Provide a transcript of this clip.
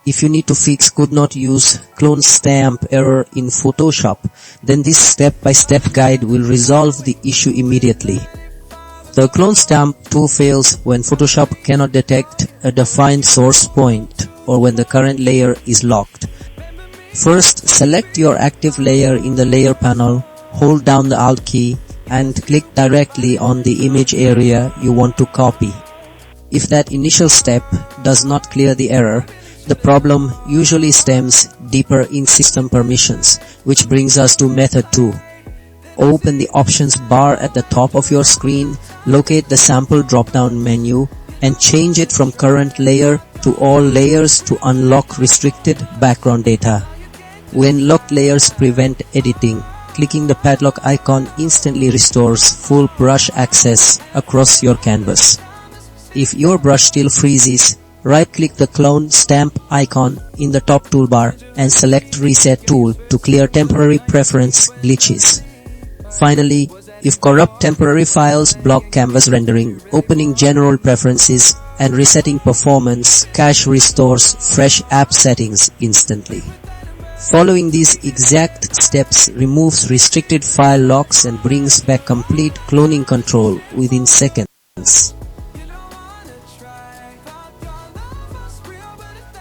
If you need to fix could not use clone stamp error in Photoshop, then this step-by-step guide will resolve the issue immediately. The clone stamp tool fails when Photoshop cannot detect a defined source point or when the current layer is locked. First, select your active layer in the layer panel, hold down the Alt key, and click directly on the image area you want to copy. If that initial step does not clear the error, the problem usually stems deeper in system permissions, which brings us to method 2. Open the options bar at the top of your screen, locate the sample drop-down menu, and change it from current layer to all layers to unlock restricted background data. When locked layers prevent editing, clicking the padlock icon instantly restores full brush access across your canvas. If your brush still freezes, right-click the clone stamp icon in the top toolbar and select Reset Tool to clear temporary preference glitches. Finally, if corrupt temporary files block canvas rendering, opening General Preferences and resetting Performance Cache restores fresh app settings instantly. Following these exact steps removes restricted file locks and brings back complete cloning control within seconds.